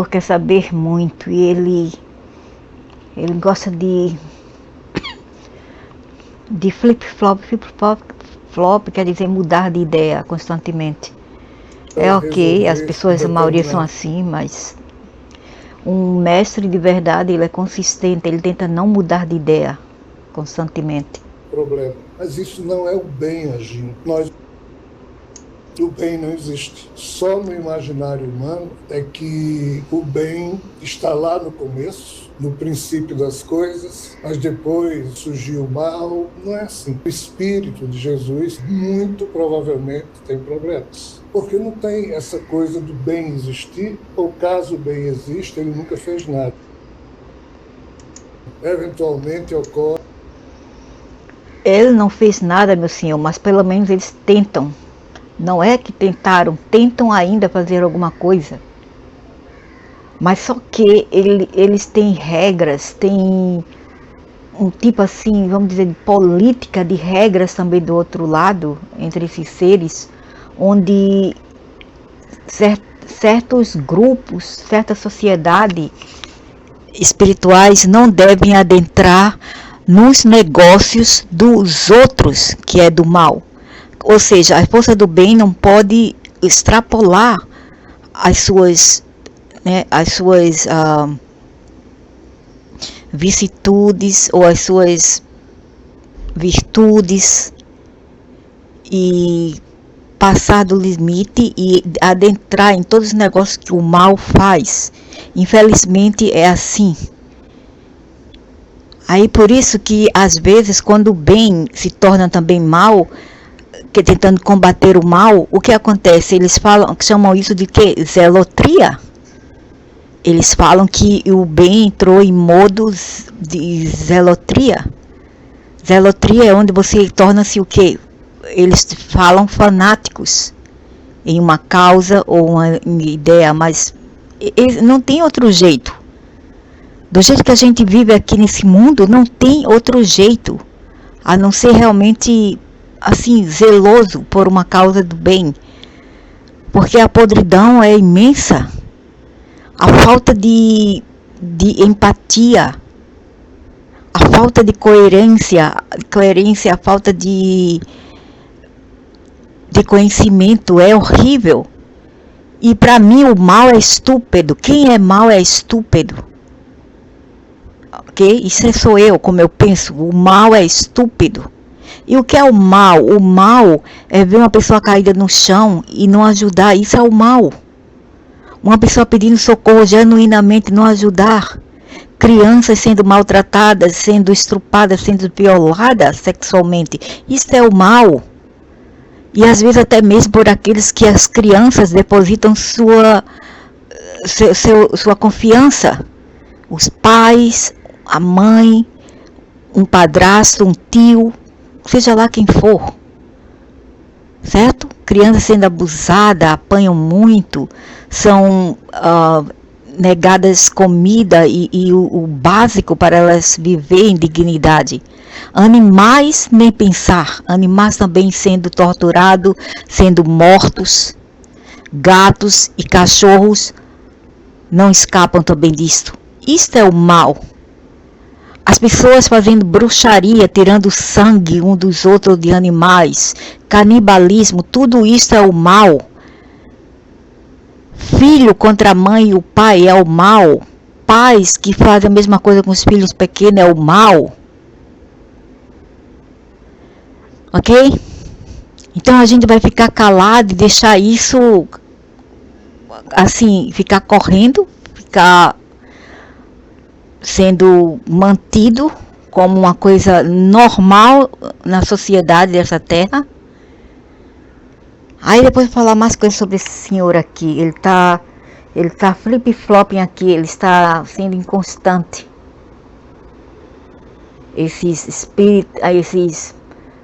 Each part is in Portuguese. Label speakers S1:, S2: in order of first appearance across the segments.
S1: quer saber muito e ele gosta de flip-flop, quer dizer mudar de ideia constantemente. É ok, as pessoas, a maioria são assim, mas um mestre de verdade, ele é consistente, ele tenta não mudar de ideia constantemente.
S2: Problema. Mas isso não é o bem agindo. O bem não existe. Só no imaginário humano é que o bem está lá no começo, no princípio das coisas, mas depois surgiu o mal. Não é assim. O Espírito de Jesus, muito provavelmente, tem problemas. Porque não tem essa coisa do bem existir, ou caso o bem exista, ele nunca fez nada. Eventualmente ocorre.
S1: Ele não fez nada, meu senhor, mas pelo menos eles tentam. Não é que tentam ainda fazer alguma coisa. Mas só que eles têm regras, têm um tipo assim, vamos dizer, de política de regras também do outro lado, entre esses seres, onde certos grupos, certa sociedade espirituais não devem adentrar nos negócios dos outros, que é do mal. Ou seja, a força do bem não pode extrapolar as suas vicissitudes ou as suas virtudes e passar do limite e adentrar em todos os negócios que o mal faz. Infelizmente é assim. Aí por isso que às vezes quando o bem se torna também mal, que tentando combater o mal, o que acontece? Eles chamam isso de quê? Zelotria. Eles falam que o bem entrou em modos de zelotria. Zelotria é onde você torna-se o quê? Eles falam fanáticos em uma causa ou uma ideia, mas não tem outro jeito. Do jeito que a gente vive aqui nesse mundo, não tem outro jeito, a não ser realmente assim, zeloso por uma causa do bem, porque a podridão é imensa, a falta de empatia, a falta de coerência, a falta de conhecimento é horrível. E para mim o mal é estúpido. Quem é mal é estúpido. Ok? Isso sou eu, como eu penso. O mal é estúpido. E o que é o mal? O mal é ver uma pessoa caída no chão e não ajudar. Isso é o mal. Uma pessoa pedindo socorro genuinamente não ajudar. Crianças sendo maltratadas, sendo estrupadas, sendo violadas sexualmente. Isso é o mal. E às vezes até mesmo por aqueles que as crianças depositam sua confiança. Os pais, a mãe, um padrasto, um tio, seja lá quem for, certo? Crianças sendo abusadas, apanham muito, são negadas comida e o básico para elas viverem em dignidade. Animais, nem pensar, animais também sendo torturados, sendo mortos, gatos e cachorros não escapam também disto. Isto é o mal. As pessoas fazendo bruxaria, tirando sangue um dos outros de animais, canibalismo, tudo isso é o mal. Filho contra a mãe e o pai é o mal. Pais que fazem a mesma coisa com os filhos pequenos é o mal. Ok? Então a gente vai ficar calado e deixar isso assim, ficar correndo, ficar sendo mantido como uma coisa normal na sociedade dessa terra. Aí depois falar mais coisas sobre esse senhor aqui. Ele tá flip-flopping aqui, ele está sendo inconstante. Esses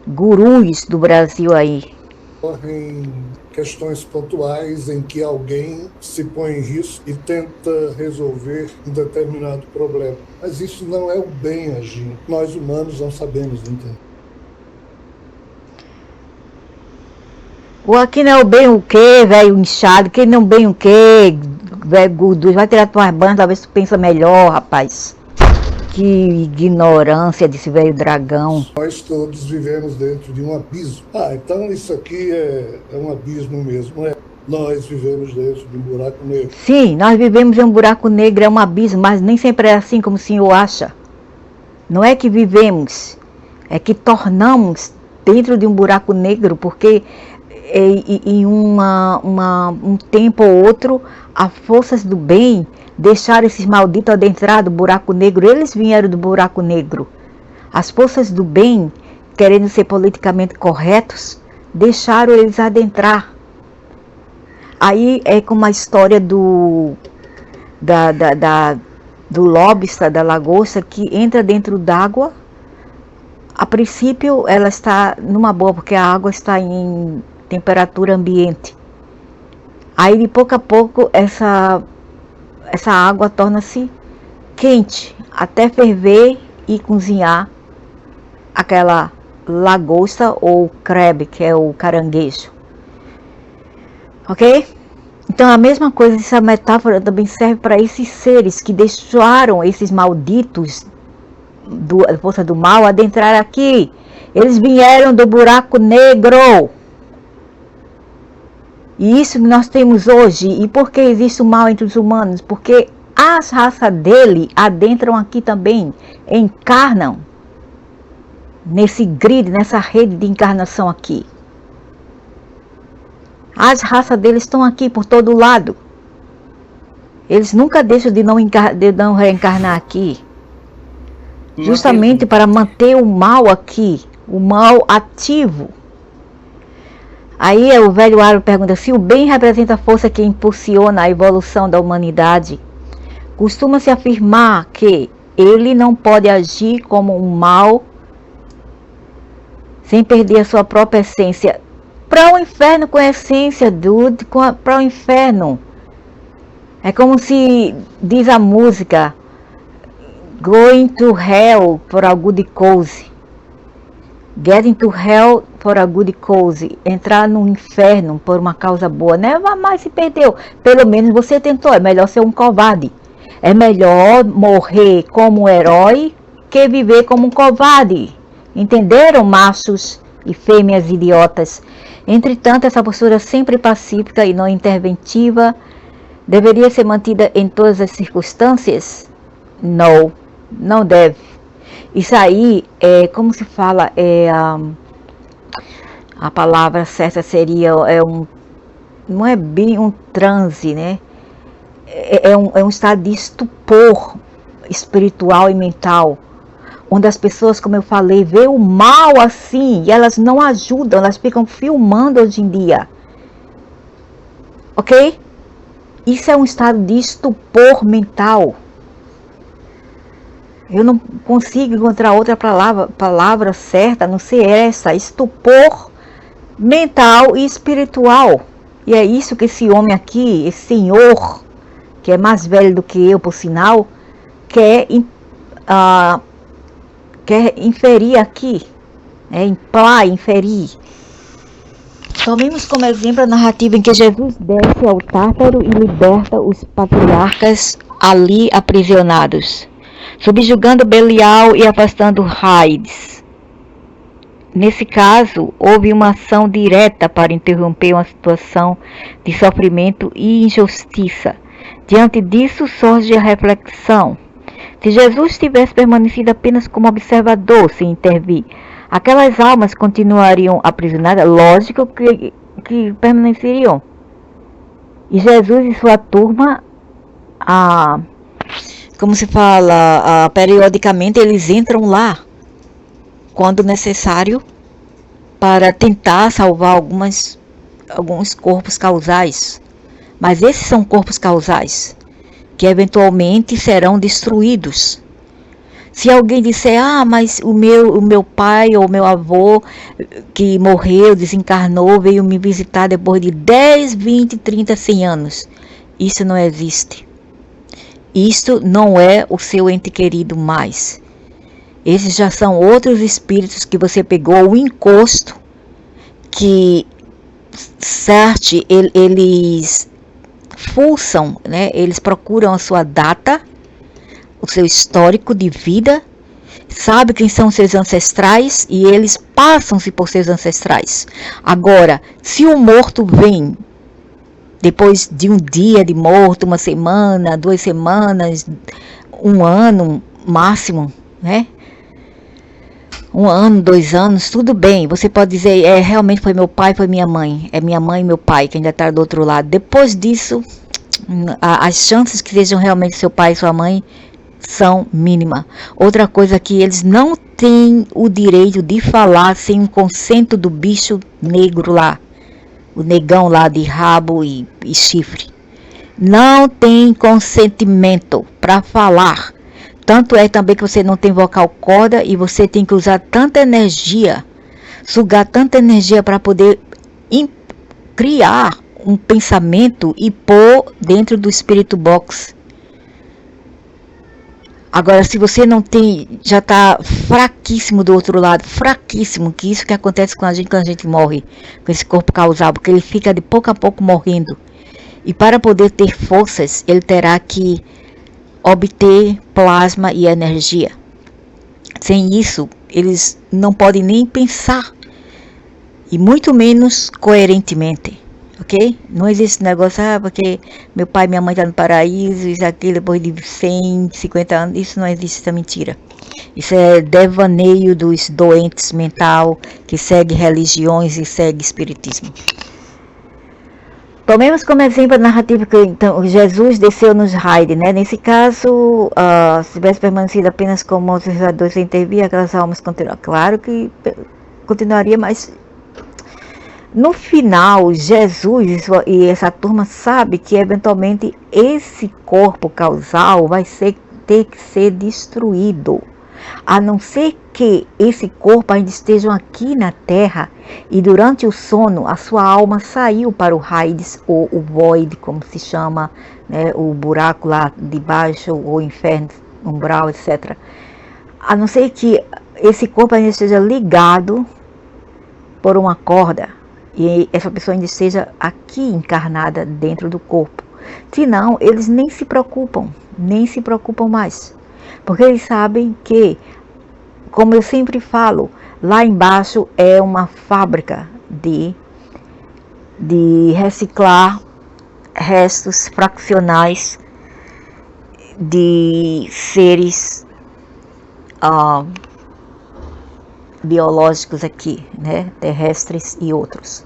S1: gurus do Brasil aí.
S2: Ocorrem questões pontuais em que alguém se põe em risco e tenta resolver um determinado problema. Mas isso não é o bem agindo. Nós humanos não sabemos entender.
S1: O aqui não é o bem o quê, velho inchado? Que não bem o quê? velho gorducho, vai tirar tuas bandas, talvez tu pensa melhor, rapaz. Que ignorância desse velho dragão.
S2: Nós todos vivemos dentro de um abismo. Então isso aqui é um abismo mesmo, é? Nós vivemos dentro de um buraco negro.
S1: Sim, nós vivemos em um buraco negro, é um abismo, mas nem sempre é assim como o senhor acha. Não é que vivemos, é que tornamos dentro de um buraco negro, porque em um tempo ou outro, as forças do bem deixaram esses malditos adentrar do buraco negro. Eles vieram do buraco negro. As forças do bem, querendo ser politicamente corretos, deixaram eles adentrar. Aí é como a história do lobster, da lagosta, que entra dentro d'água. A princípio ela está numa boa, porque a água está em temperatura ambiente. Aí de pouco a pouco essa água torna-se quente, até ferver e cozinhar aquela lagosta ou crab, que é o caranguejo. Ok? Então a mesma coisa, essa metáfora também serve para esses seres que deixaram esses malditos da força do mal adentrar aqui. Eles vieram do buraco negro. E isso que nós temos hoje. E por que existe o mal entre os humanos? Porque as raças dele adentram aqui também, encarnam nesse grid, nessa rede de encarnação aqui. As raças deles estão aqui por todo lado. Eles nunca deixam de não reencarnar aqui. Justamente para manter o mal aqui, o mal ativo. Aí o velho Aro pergunta: se o bem representa a força que impulsiona a evolução da humanidade, costuma-se afirmar que ele não pode agir como um mal sem perder a sua própria essência. Para o inferno com a essência, dude, para o inferno. É como se diz a música: going to hell for a good cause. Getting to hell for a good cause. Entrar no inferno por uma causa boa. Né? Mas se perdeu. Pelo menos você tentou. É melhor ser um covarde. É melhor morrer como um herói que viver como um covarde. Entenderam, machos e fêmeas idiotas? Entretanto, essa postura sempre pacífica e não interventiva deveria ser mantida em todas as circunstâncias? Não, não deve. Isso aí é, como se fala, a palavra certa seria, não é bem um transe, né? É um estado de estupor espiritual e mental, onde as pessoas, como eu falei, vê o mal assim e elas não ajudam, elas ficam filmando hoje em dia. Ok? Isso é um estado de estupor mental. Eu não consigo encontrar outra palavra certa, a não ser essa: estupor mental e espiritual. E é isso que esse homem aqui, esse senhor, que é mais velho do que eu, por sinal, quer inferir aqui, inferir. Tomemos como exemplo a narrativa em que Jesus desce ao Tártaro e liberta os patriarcas ali aprisionados, subjugando Belial e afastando Hades. Nesse caso, houve uma ação direta para interromper uma situação de sofrimento e injustiça. Diante disso surge a reflexão: se Jesus tivesse permanecido apenas como observador, sem intervir, aquelas almas continuariam aprisionadas? Lógico que permaneceriam. E Jesus e sua turma, como se fala, periodicamente eles entram lá, quando necessário, para tentar salvar alguns corpos causais. Mas esses são corpos causais que eventualmente serão destruídos. Se alguém disser: mas o meu pai ou meu avô que morreu, desencarnou, veio me visitar depois de 10, 20, 30, 100 anos. Isso não existe. Isto não é o seu ente querido mais. Esses já são outros espíritos que você pegou o encosto, que eles fuçam, né? Eles procuram a sua data, o seu histórico de vida, sabe quem são seus ancestrais e eles passam-se por seus ancestrais. Agora, se o morto vem depois de um dia de morto, 1 semana, 2 semanas, 1 ano máximo, né? 1 ano, 2 anos, tudo bem. Você pode dizer, realmente foi meu pai, foi minha mãe. É minha mãe e meu pai que ainda está do outro lado. Depois disso, as chances que sejam realmente seu pai e sua mãe são mínimas. Outra coisa que eles não têm o direito de falar sem o consento do bicho negro lá. O negão lá de rabo e chifre. Não tem consentimento para falar. Tanto é também que você não tem vocal corda e você tem que usar tanta energia, sugar tanta energia para poder criar um pensamento e pôr dentro do Spirit Box. Agora, se você não tem, já está fraquíssimo do outro lado, fraquíssimo, que isso que acontece com a gente quando a gente morre, com esse corpo causal, porque ele fica de pouco a pouco morrendo. E para poder ter forças, ele terá que obter plasma e energia. Sem isso, eles não podem nem pensar, e muito menos coerentemente. Ok? Não existe negócio, porque meu pai e minha mãe estão no paraíso, isso aqui depois de 100, 50 anos, isso não existe, isso é mentira. Isso é devaneio dos doentes mental que segue religiões e segue espiritismo. Tomemos como exemplo a narrativa que então, Jesus desceu nos raios, né? Nesse caso, se tivesse permanecido apenas como observador sem intervir, aquelas almas continuariam. Claro que continuaria, mas no final, Jesus e essa turma sabe que eventualmente esse corpo causal vai ter que ser destruído. A não ser que esse corpo ainda esteja aqui na Terra e durante o sono a sua alma saiu para o Hades ou o Void, como se chama, né, o buraco lá de baixo, o inferno, umbral, etc. A não ser que esse corpo ainda esteja ligado por uma corda e essa pessoa ainda esteja aqui encarnada dentro do corpo. Senão, eles nem se preocupam mais. Porque eles sabem que, como eu sempre falo, lá embaixo é uma fábrica de reciclar restos fraccionais de seres biológicos aqui, né, terrestres e outros.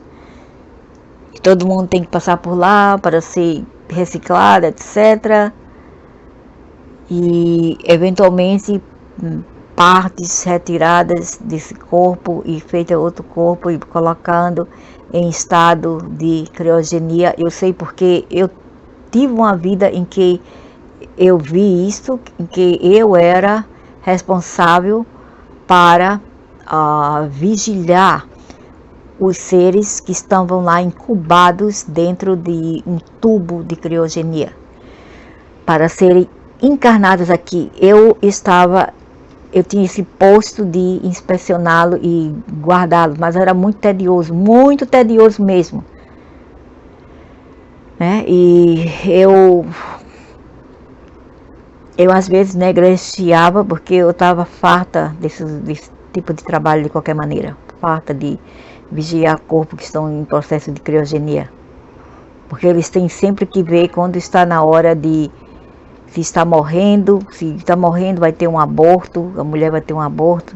S1: E todo mundo tem que passar por lá para ser reciclado, etc. E eventualmente partes retiradas desse corpo e feita outro corpo e colocando em estado de criogenia. Eu sei porque eu tive uma vida em que eu vi isso, em que eu era responsável para vigiar os seres que estavam lá incubados dentro de um tubo de criogenia para serem encarnados aqui. Eu tinha esse posto de inspecioná-lo e guardá-lo, mas era muito tedioso mesmo, né? E eu às vezes negligenciava porque eu estava farta desse tipo de trabalho de qualquer maneira, farta de vigiar corpos que estão em processo de criogenia, porque eles têm sempre que ver quando está na hora de se está morrendo vai ter um aborto, a mulher vai ter um aborto,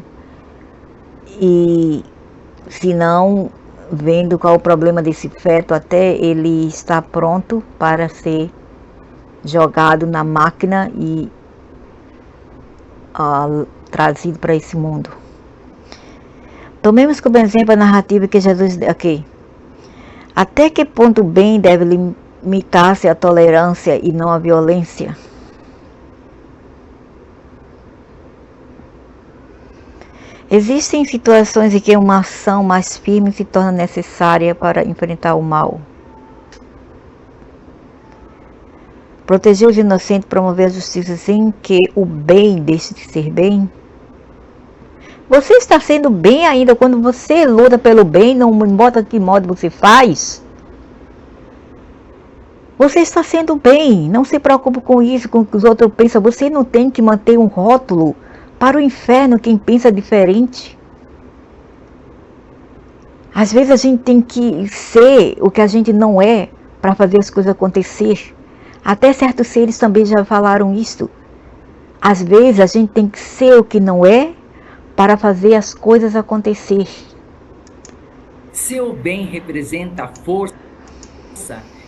S1: e se não, vendo qual o problema desse feto até ele estar pronto para ser jogado na máquina e trazido para esse mundo. Tomemos como exemplo a narrativa que Jesus... Ok. Até que ponto o bem deve limitar-se à tolerância e não à violência? Existem situações em que uma ação mais firme se torna necessária para enfrentar o mal. Proteger os inocentes, promover a justiça sem que o bem deixe de ser bem. Você está sendo bem ainda quando você luta pelo bem, não importa que modo você faz. Você está sendo bem, não se preocupe com isso, com o que os outros pensam. Você não tem que manter um rótulo para o inferno quem pensa diferente. Às vezes a gente tem que ser o que a gente não é para fazer as coisas acontecer. Até certos seres também já falaram isso. Às vezes a gente tem que ser o que não é para fazer as coisas acontecer.
S3: Seu bem representa a força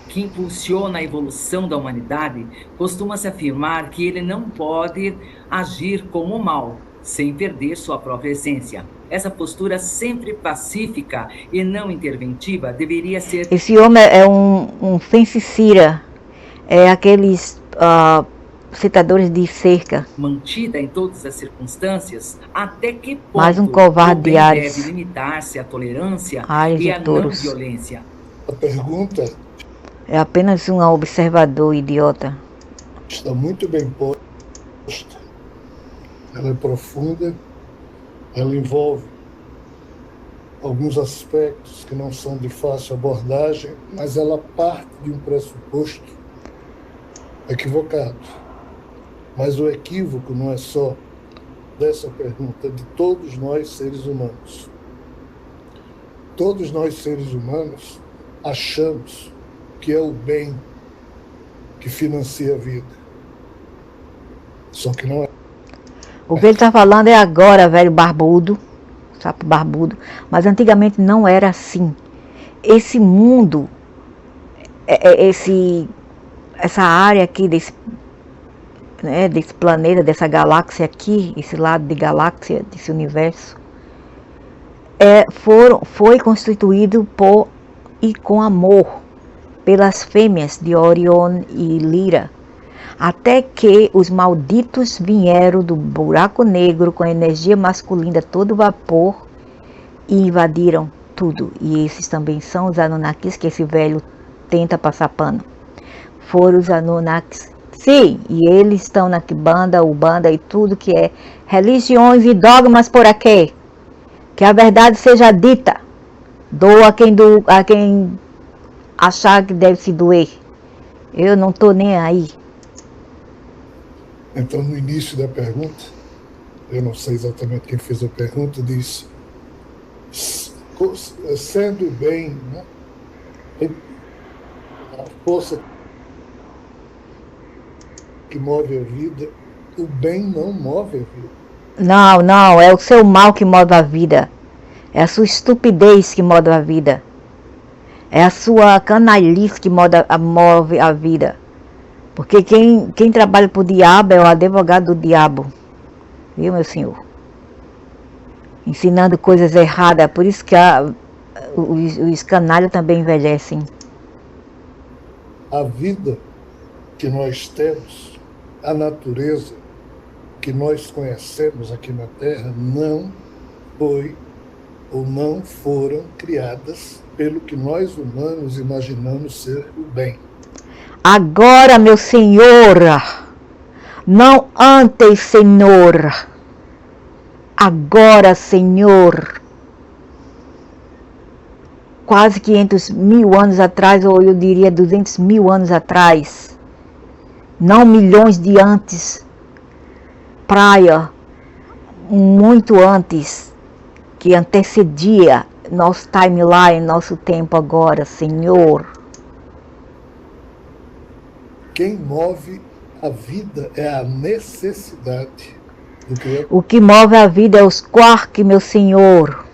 S3: que impulsiona a evolução da humanidade. Costuma-se afirmar que ele não pode agir como o mal, sem perder sua própria essência. Essa postura sempre pacífica e não interventiva deveria ser...
S1: Esse homem é um feiticeira, é aqueles citadores de cerca.
S3: Mantida em todas as circunstâncias, até que ponto
S1: Mais um covarde
S3: o bem
S1: de Ares.
S3: deve limitar-se à tolerância
S1: Ares
S3: e
S1: de
S3: à não
S1: touros.
S3: violência.
S2: A pergunta
S1: É apenas um observador idiota.
S2: está muito bem posta. Ela é profunda, ela envolve alguns aspectos que não são de fácil abordagem, mas ela parte de um pressuposto equivocado. Mas o equívoco não é só dessa pergunta, é de todos nós seres humanos. Todos nós seres humanos achamos que é o bem que financia a vida. Só que não é.
S1: O que ele está falando é agora, velho barbudo, sapo barbudo. Mas antigamente não era assim. Esse mundo, essa área aqui desse planeta, dessa galáxia aqui, esse lado de galáxia, desse universo, foi constituído por e com amor pelas fêmeas de Orion e Lira, até que os malditos vieram do buraco negro com energia masculina a todo vapor e invadiram tudo. E esses também são os Anunnakis que esse velho tenta passar pano. Foram os Anunnakis. Sim, e eles estão na Kibanda, Ubanda e tudo que é religiões e dogmas por aqui. Que a verdade seja dita. Doa a quem achar que deve se doer. Eu não estou nem aí.
S2: Então, no início da pergunta, eu não sei exatamente quem fez a pergunta, disse, sendo bem, né, a força que move a vida, o bem não move a vida.
S1: Não, é o seu mal que move a vida. É a sua estupidez que move a vida. É a sua canalice que move a vida. Porque quem trabalha para o diabo é o advogado do diabo. Viu, meu senhor? Ensinando coisas erradas. Por isso que os canalhas também envelhecem.
S2: A vida que nós temos, a natureza que nós conhecemos aqui na Terra, não foi ou não foram criadas pelo que nós humanos imaginamos ser o bem.
S1: Agora, meu senhor, não antes, senhor. Agora, senhor. Quase 500 mil anos atrás, ou eu diria 200 mil anos atrás. Não milhões de antes. Praia, muito antes, que antecedia nosso timeline, nosso tempo agora, senhor.
S2: Quem move a vida é a necessidade do Criador.
S1: O que move a vida é os quarks, meu senhor.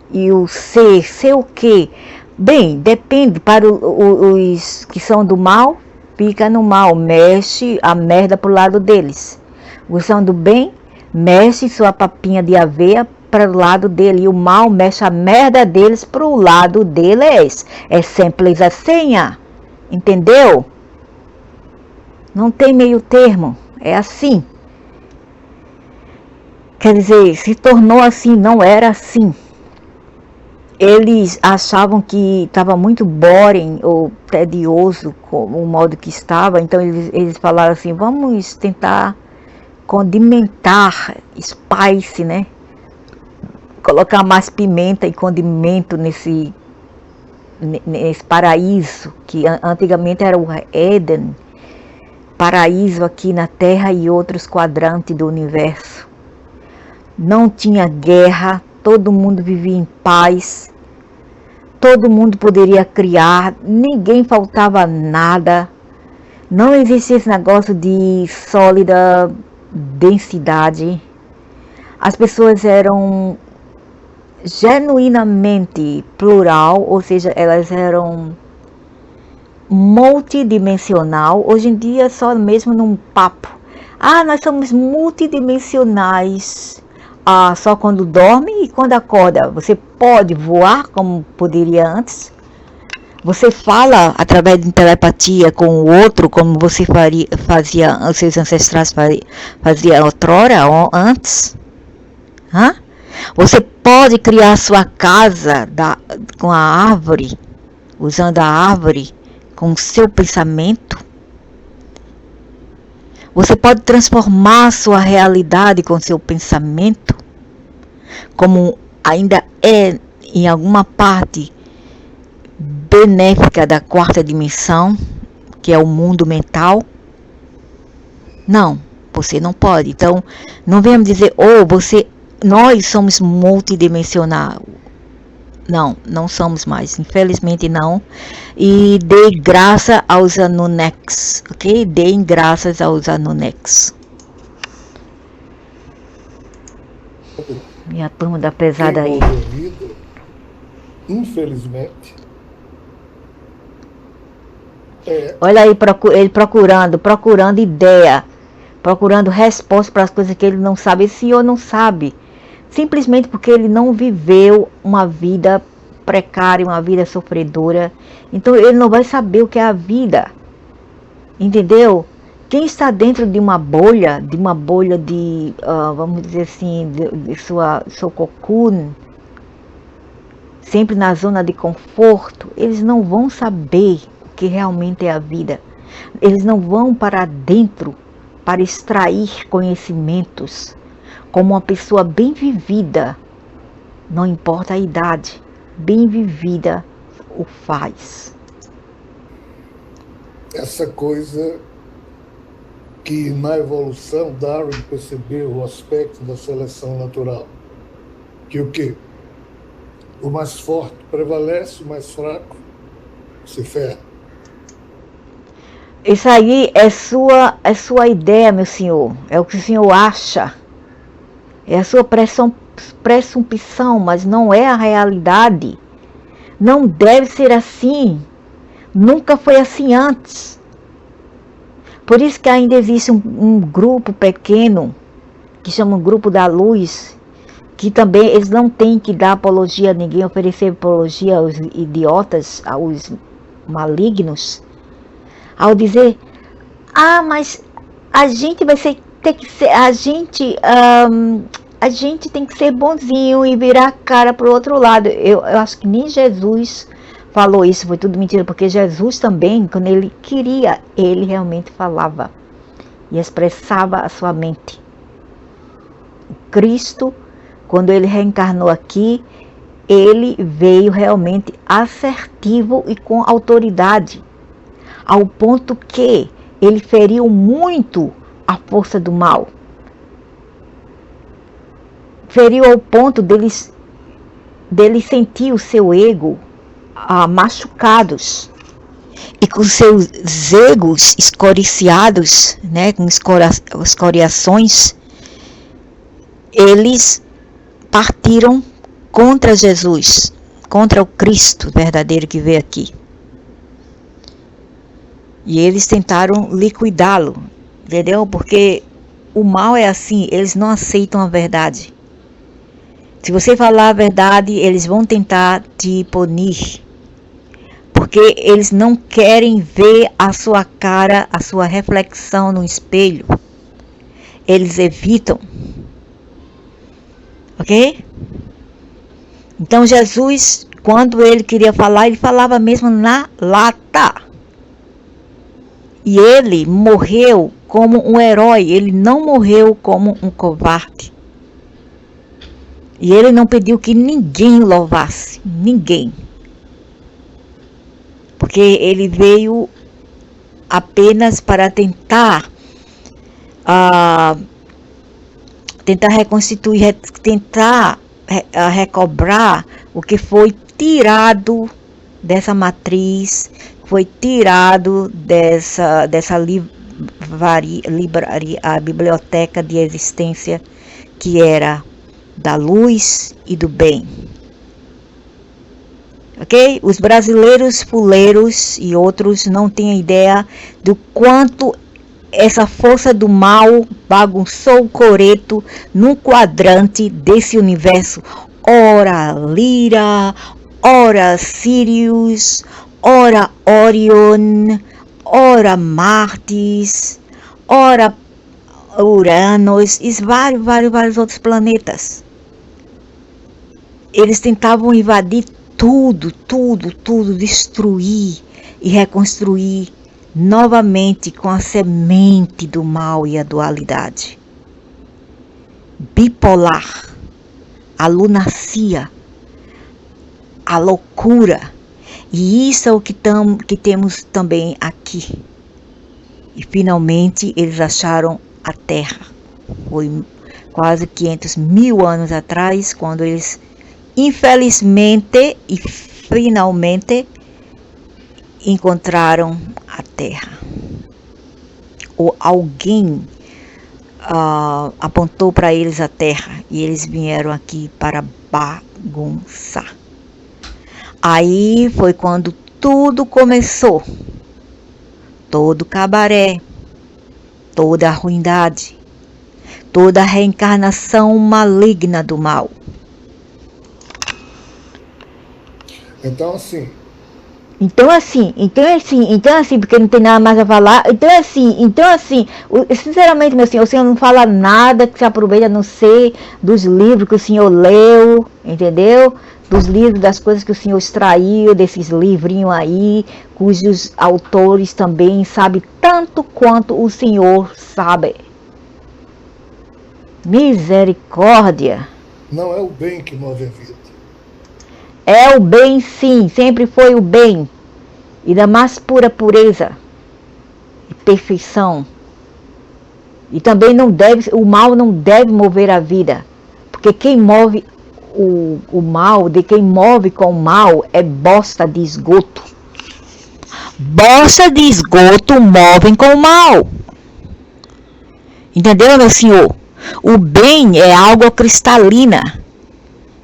S1: E o ser o quê? Bem, depende. Para os que são do mal, fica no mal, mexe a merda pro lado deles. Os que são do bem, mexe sua papinha de aveia para o lado dele. E o mal mexe a merda deles pro lado deles. É simples assim, entendeu? Não tem meio termo, é assim. Quer dizer, se tornou assim, não era assim. Eles achavam que estava muito boring ou tedioso como o modo que estava, então eles falaram assim, vamos tentar condimentar, spice, né? Colocar mais pimenta e condimento nesse paraíso, que antigamente era o Éden, paraíso aqui na Terra e outros quadrantes do universo. Não tinha guerra, todo mundo vivia em paz, todo mundo poderia criar, ninguém faltava nada, não existia esse negócio de sólida densidade. As pessoas eram genuinamente plural, ou seja, elas eram multidimensional. Hoje em dia, só mesmo num papo. Nós somos multidimensionais. Só quando dorme e quando acorda. Você pode voar como poderia antes. Você fala através de telepatia com o outro, como você fazia, os seus ancestrais faziam outrora ou antes. Você pode criar sua casa com a árvore, usando a árvore, com o seu pensamento. Você pode transformar a sua realidade com seu pensamento, como ainda é em alguma parte benéfica da quarta dimensão, que é o mundo mental. Não, você não pode. Então, não venha me dizer, nós somos multidimensional. Não, não somos mais, infelizmente não. E dê graça aos Anunnakis, ok? Deem graças aos Anunnakis. Minha turma da pesada aí.
S2: Infelizmente.
S1: Olha aí, ele procurando ideia, procurando resposta para as coisas que ele não sabe. Esse senhor não sabe. Simplesmente porque ele não viveu uma vida precária, uma vida sofredora. Então ele não vai saber o que é a vida. Entendeu? Quem está dentro de uma bolha de, vamos dizer assim, de seu cocoon, sempre na zona de conforto, eles não vão saber o que realmente é a vida. Eles não vão para dentro para extrair conhecimentos. Como uma pessoa bem vivida, não importa a idade, bem vivida o faz.
S2: Essa coisa que na evolução Darwin percebeu o aspecto da seleção natural. Que o quê? O mais forte prevalece, o mais fraco se ferra.
S1: Isso aí é sua ideia, meu senhor. É o que o senhor acha. É a sua presunção, mas não é a realidade. Não deve ser assim. Nunca foi assim antes. Por isso que ainda existe um grupo pequeno, que chama o Grupo da Luz, que também eles não têm que dar apologia a ninguém, oferecer apologia aos idiotas, aos malignos, ao dizer, mas a gente vai ter que ser, a gente tem que ser bonzinho e virar a cara para o outro lado. Eu acho que nem Jesus falou isso, foi tudo mentira, porque Jesus também, quando ele queria, ele realmente falava e expressava a sua mente. O Cristo, quando ele reencarnou aqui, ele veio realmente assertivo e com autoridade, ao ponto que ele feriu muito a força do mal. Feriu ao ponto dele sentir o seu ego machucados. E com seus egos escoriciados, né, com escoriações, eles partiram contra Jesus, contra o Cristo verdadeiro que veio aqui. E eles tentaram liquidá-lo, entendeu? Porque o mal é assim, eles não aceitam a verdade. Se você falar a verdade, eles vão tentar te punir. Porque eles não querem ver a sua cara, a sua reflexão no espelho. Eles evitam. Ok? Então Jesus, quando ele queria falar, ele falava mesmo na lata. E ele morreu como um herói, ele não morreu como um covarde. E ele não pediu que ninguém louvasse, ninguém. porque ele veio apenas para tentar reconstituir, tentar recobrar o que foi tirado dessa matriz, foi tirado dessa livraria, a biblioteca de existência, que era da luz e do bem. Ok? Os brasileiros fuleiros e outros não têm ideia do quanto essa força do mal bagunçou o coreto num quadrante desse universo. Ora Lira, ora Sirius, ora Orion, ora Martes, ora Uranus e vários outros planetas. Eles tentavam invadir tudo, destruir e reconstruir novamente com a semente do mal e a dualidade. Bipolar, a lunacia, a loucura. E isso é o que temos também aqui. E finalmente eles acharam a Terra. Foi quase 500 mil anos atrás, quando eles, infelizmente e finalmente, encontraram a Terra. Ou alguém apontou para eles a Terra e eles vieram aqui para bagunçar. Aí foi quando tudo começou. Todo cabaré, toda a ruindade, toda a reencarnação maligna do mal.
S2: Então assim,
S1: porque não tem nada mais a falar. Então assim, sinceramente, meu senhor, o senhor não fala nada que se aproveita a não ser dos livros que o senhor leu, entendeu? Dos livros, das coisas que o senhor extraiu desses livrinhos aí, cujos autores também sabem tanto quanto o senhor sabe. Misericórdia.
S2: não é o bem que move a vida.
S1: É o bem, sim, sempre foi o bem. E da mais pura pureza e perfeição. E também o mal não deve mover a vida. Porque quem move o mal, de quem move com o mal, é bosta de esgoto. Bosta de esgoto movem com o mal. Entendeu, meu senhor? O bem é água cristalina,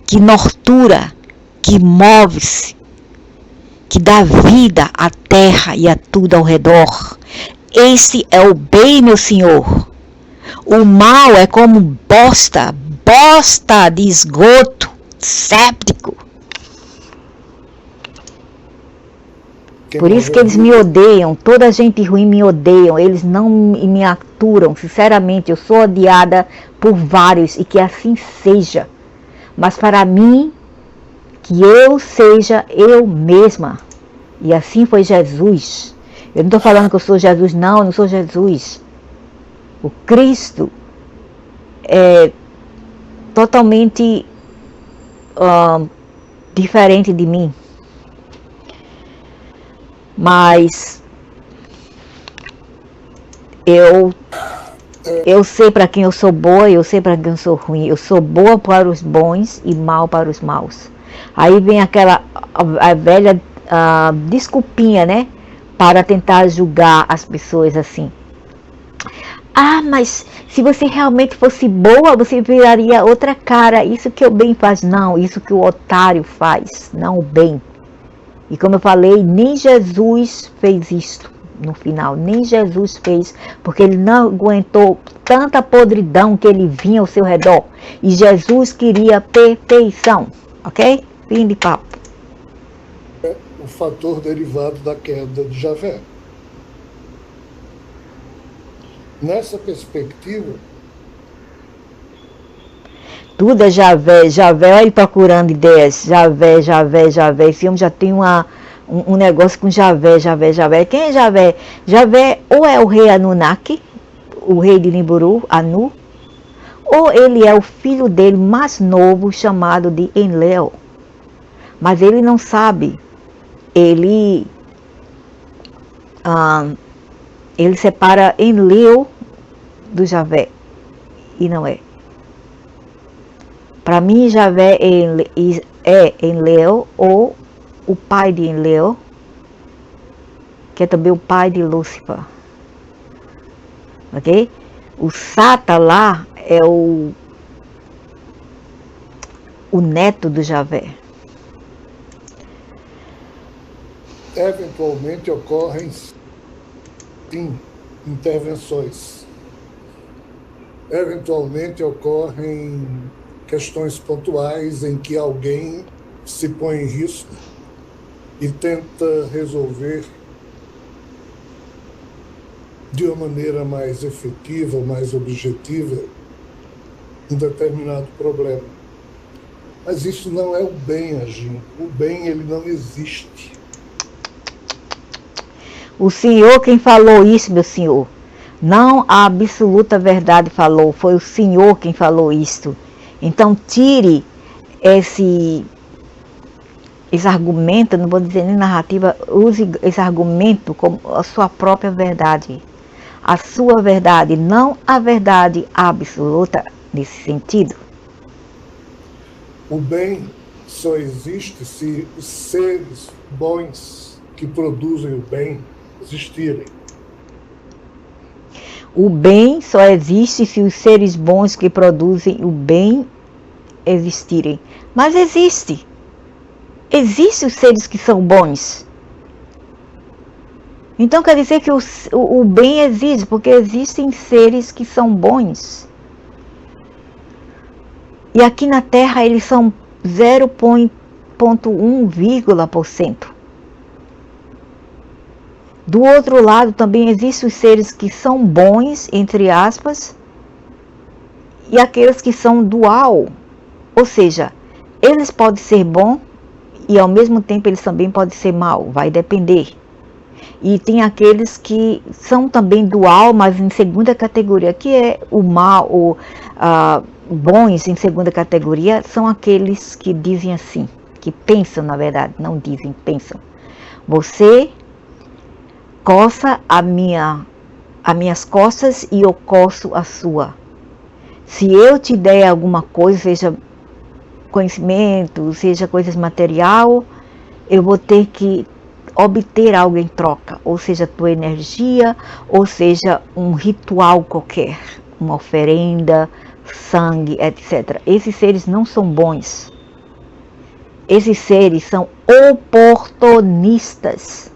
S1: que nortura, que move-se, que dá vida à terra e a tudo ao redor. Esse é o bem, meu senhor. O mal é como bosta de esgoto séptico. Por isso que eles me odeiam, toda gente ruim me odeiam, eles não me aturam, sinceramente, eu sou odiada por vários e que assim seja. Mas para mim, que eu seja eu mesma. E assim foi Jesus. Eu não estou falando que eu sou Jesus, não, eu não sou Jesus. O Cristo é totalmente diferente de mim. Mas eu sei para quem eu sou boa e eu sei para quem eu sou ruim. Eu sou boa para os bons e mal para os maus. Aí vem a velha desculpinha, né? Para tentar julgar as pessoas assim. Ah, mas se você realmente fosse boa, você viraria outra cara. Isso que o bem faz, não. Isso que o otário faz, não o bem. E como eu falei, nem Jesus fez isso no final. Nem Jesus fez, porque ele não aguentou tanta podridão que ele vinha ao seu redor. E Jesus queria perfeição, ok? Fim de papo.
S2: É o fator derivado da queda de Javé. Nessa perspectiva,
S1: tudo é Javé, olha ele procurando ideias, Javé, esse homem já tem um negócio com Javé, quem é Javé? Javé ou é o rei Anunnaki, o rei de Nibiru, Anu, ou ele é o filho dele mais novo, chamado de Enlil, mas ele não sabe, ele ele separa Enlil do Javé, e não é. Para mim, Javé é Enlil, ou o pai de Enlil, que é também o pai de Lúcifer. Ok? O Sata lá é o neto do Javé.
S2: Eventualmente ocorrem, sim, intervenções. Eventualmente ocorrem questões pontuais em que alguém se põe em risco e tenta resolver de uma maneira mais efetiva, mais objetiva, um determinado problema. Mas isso não é o bem agindo. O bem, ele não existe.
S1: O Senhor quem falou isso, meu Senhor. Não a absoluta verdade falou, foi o Senhor quem falou isso. Então tire esse argumento, não vou dizer nem narrativa, use esse argumento como a sua própria verdade. A sua verdade, não a verdade absoluta nesse sentido.
S2: O bem só existe se os seres bons que produzem o bem existirem.
S1: O bem só existe se os seres bons que produzem o bem existirem. Mas existe. Existem os seres que são bons. Então quer dizer que o bem existe, porque existem seres que são bons. E aqui na Terra eles são 0,1%. Do outro lado também existem os seres que são bons, entre aspas, e aqueles que são dual. Ou seja, eles podem ser bons e ao mesmo tempo eles também podem ser mal, vai depender. E tem aqueles que são também dual, mas em segunda categoria, que é o mal, bons em segunda categoria, são aqueles que dizem assim, que pensam na verdade, não dizem, pensam. Você coça as minhas costas e eu coço a sua. Se eu te der alguma coisa, seja conhecimento, seja coisas material, eu vou ter que obter algo em troca, ou seja, tua energia, ou seja, um ritual qualquer, uma oferenda, sangue, etc. Esses seres não são bons. Esses seres são oportunistas.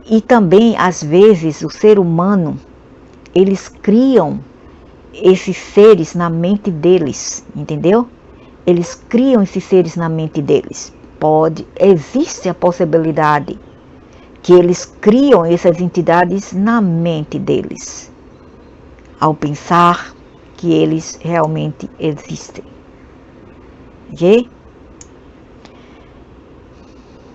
S1: E também, às vezes, o ser humano, eles criam esses seres na mente deles, entendeu? Eles criam esses seres na mente deles. Existe a possibilidade que eles criam essas entidades na mente deles, ao pensar que eles realmente existem. Ok?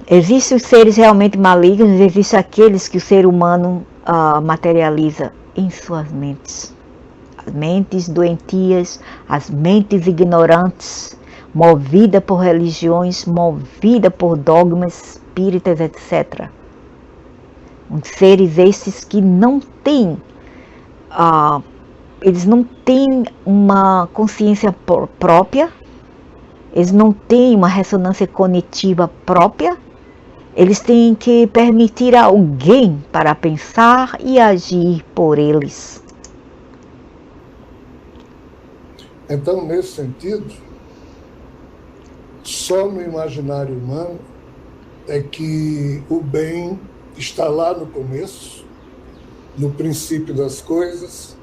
S1: Existem os seres realmente malignos, existem aqueles que o ser humano materializa em suas mentes. As mentes doentias, as mentes ignorantes, movida por religiões, movida por dogmas espíritas, etc. Seres esses que não têm, eles não têm uma consciência própria, eles não têm uma ressonância cognitiva própria, eles têm que permitir a alguém para pensar e agir por eles.
S2: Então, nesse sentido, só no imaginário humano é que o bem está lá no começo, no princípio das coisas,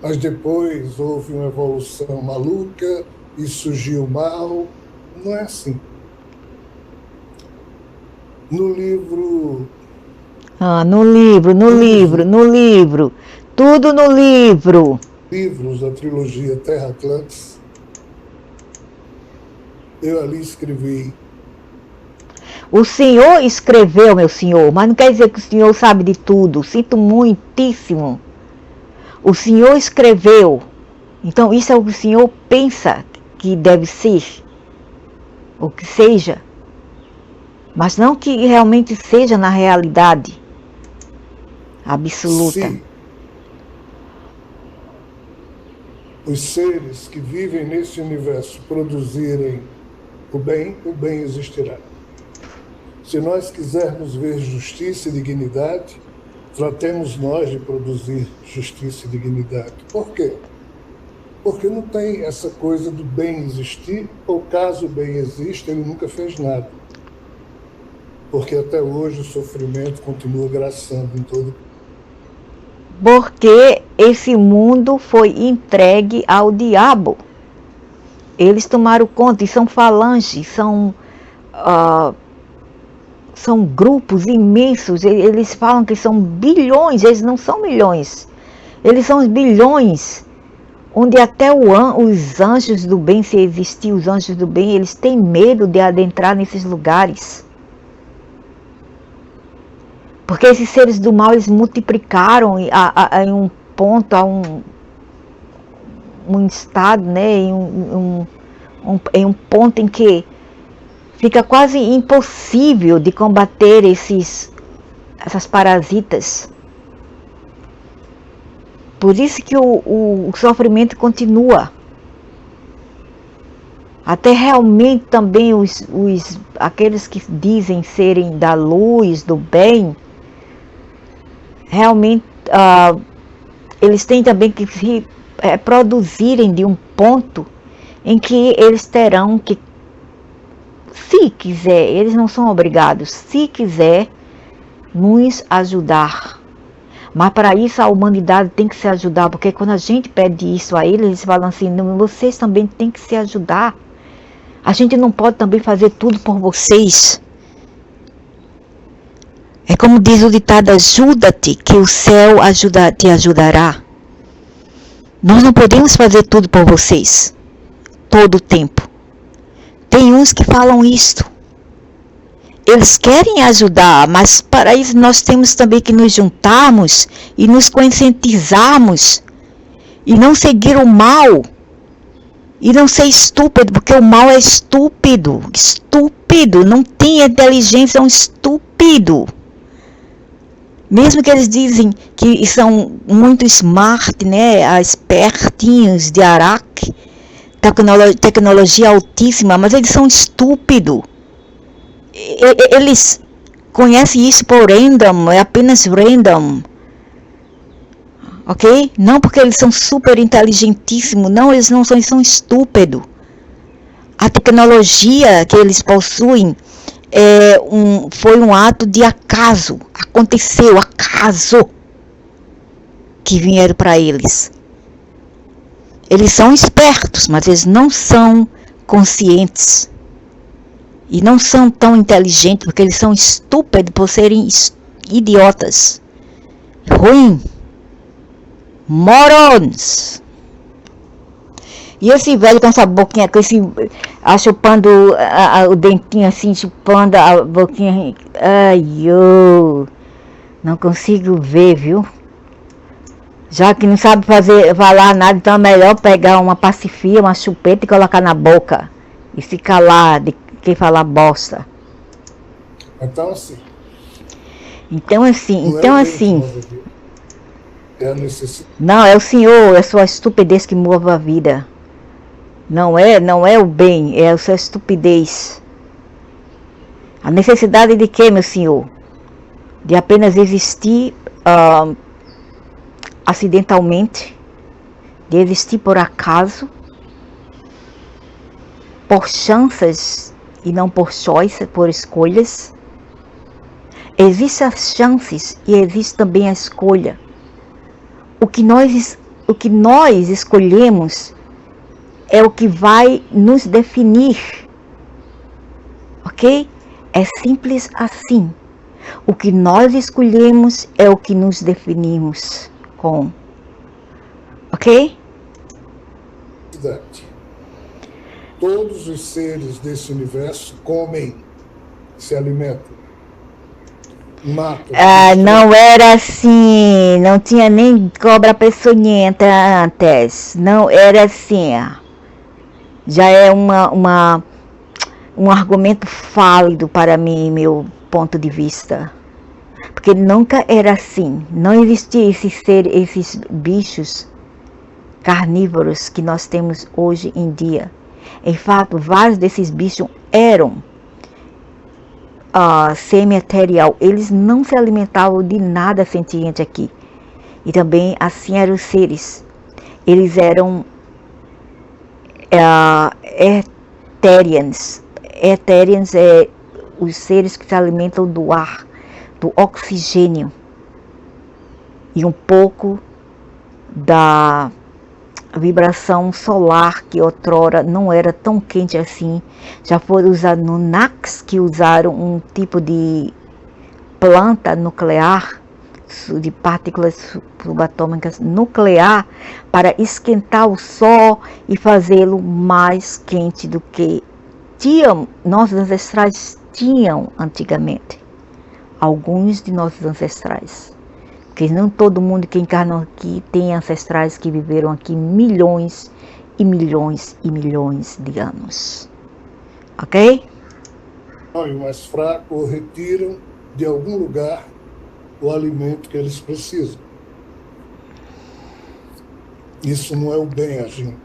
S2: mas depois houve uma evolução maluca e surgiu o mal. Não é assim. No livro...
S1: No livro. Tudo no livro.
S2: Livros da trilogia Terra Atlantis, eu ali escrevi.
S1: O Senhor escreveu, meu Senhor, mas não quer dizer que o Senhor sabe de tudo. Sinto muitíssimo. O Senhor escreveu. Então isso é o que o Senhor pensa que deve ser. O que seja. Mas não que realmente seja na realidade. absoluta.
S2: Se os seres que vivem nesse universo produzirem o bem existirá. Se nós quisermos ver justiça e dignidade, tratemos nós de produzir justiça e dignidade. Por quê? Porque não tem essa coisa do bem existir, ou caso o bem exista, ele nunca fez nada. Porque até hoje o sofrimento continua graçando em todo.
S1: Porque esse mundo foi entregue ao diabo. Eles tomaram conta, e são falanges, são grupos imensos. Eles falam que são bilhões, eles não são milhões. Eles são os bilhões, onde até os anjos do bem, se existir os anjos do bem, eles têm medo de adentrar nesses lugares. Porque esses seres do mal, eles multiplicaram em um ponto, a um estado, né, em um ponto em que fica quase impossível de combater essas parasitas. Por isso que o sofrimento continua. Até realmente também aqueles que dizem serem da luz, do bem, realmente eles têm também que se produzirem de um ponto em que eles terão que, se quiser, eles não são obrigados, se quiser, nos ajudar. Mas para isso a humanidade tem que se ajudar, porque quando a gente pede isso a eles falam assim, vocês também têm que se ajudar. A gente não pode também fazer tudo por vocês. É como diz o ditado, ajuda-te, que o céu te ajudará. Nós não podemos fazer tudo por vocês, todo o tempo. Tem uns que falam isto. Eles querem ajudar, mas para isso nós temos também que nos juntarmos e nos conscientizarmos e não seguir o mal e não ser estúpido, porque o mal é estúpido, não tem inteligência, é um estúpido. Mesmo que eles dizem que são muito smart, né, espertinhos de Araque, tecnologia altíssima, mas eles são estúpidos. Eles conhecem isso por random, é apenas random. Ok? Não porque eles são super inteligentíssimos, não, eles não são, eles são estúpidos. A tecnologia que eles possuem foi um ato de acaso, aconteceu, acaso, que vieram para eles. Eles são espertos, mas eles não são conscientes. E não são tão inteligentes, porque eles são estúpidos por serem idiotas. Ruim. Morons. E esse velho com essa boquinha, chupando o dentinho assim, chupando a boquinha. Ai, eu não consigo ver, viu? Já que não sabe falar nada, então é melhor pegar uma pacifia, uma chupeta e colocar na boca. E se calar de quem falar bosta.
S2: Então assim. É a necessidade.
S1: Não, é o Senhor, é sua estupidez que move a vida. Não é o bem, é a sua estupidez. A necessidade de quê, meu Senhor? De apenas existir acidentalmente, de existir por acaso, por chances e não por choice, por escolhas. Existem as chances e existe também a escolha. O que nós escolhemos é o que vai nos definir. Ok? É simples assim. O que nós escolhemos é o que nos definimos com. Ok?
S2: Todos os seres desse universo comem, se alimentam, matam.
S1: Não era assim, não tinha nem cobra peçonhenta antes, não era assim. Já é um argumento válido para mim, meu ponto de vista. Porque nunca era assim. Não existia esses bichos carnívoros que nós temos hoje em dia. Em fato, vários desses bichos eram semi-material. Eles não se alimentavam de nada sentiente aqui. E também assim eram os seres. Eles eram Ethereans. Ethereans é os seres que se alimentam do ar, do oxigênio e um pouco da vibração solar, que outrora não era tão quente assim. Já foram usados no Nax, que usaram um tipo de planta nuclear, de partículas subatômicas nuclear, para esquentar o Sol e fazê-lo mais quente do que nossos ancestrais tinham antigamente. Alguns de nossos ancestrais. Porque não todo mundo que encarnou aqui tem ancestrais que viveram aqui milhões e milhões e milhões de anos. Ok?
S2: E mais fraco retiram de algum lugar o alimento que eles precisam. Isso não é o bem agindo.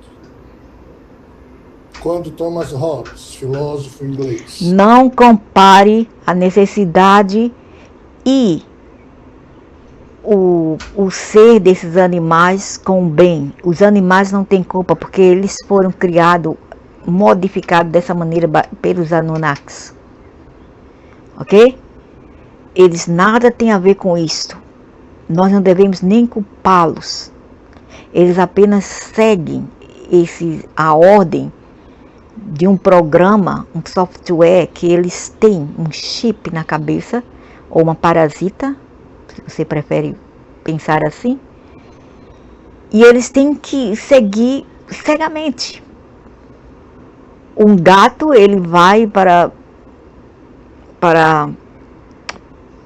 S2: Quando Thomas Hobbes, filósofo inglês...
S1: Não compare a necessidade e o ser desses animais com o bem. Os animais não têm culpa, porque eles foram criados, modificados dessa maneira pelos Anunnakis. Ok? Eles nada têm a ver com isto. Nós não devemos nem culpá-los. Eles apenas seguem a ordem de um programa, um software que eles têm, um chip na cabeça, ou uma parasita, se você prefere pensar assim, e eles têm que seguir cegamente. Um gato, ele vai para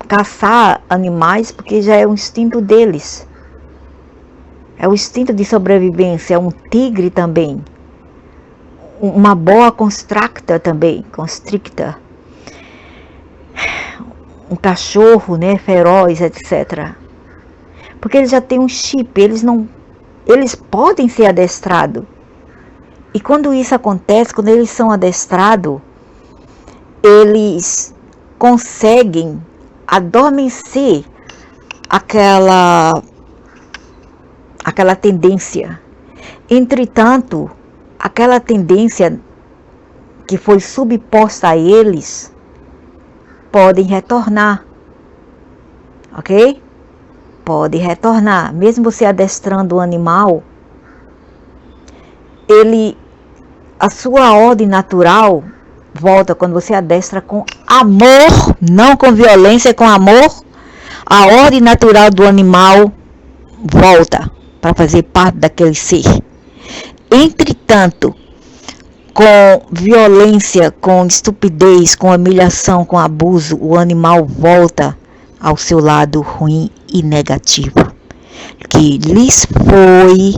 S1: caçar animais, porque já é o instinto deles. É o instinto de sobrevivência. É um tigre também. Uma boa constrictor também. Constrictor. Um cachorro, né, feroz, etc. Porque eles já têm um chip. Eles podem ser adestrados. E quando isso acontece, quando eles são adestrados, eles conseguem adormecer aquela tendência. Entretanto, aquela tendência que foi subposta a eles podem retornar. Ok? Pode retornar. Mesmo você adestrando o animal, a sua ordem natural volta quando você adestra com amor, não com violência, com amor. A ordem natural do animal volta para fazer parte daquele ser. Entretanto, com violência, com estupidez, com humilhação, com abuso, o animal volta ao seu lado ruim e negativo, que lhes foi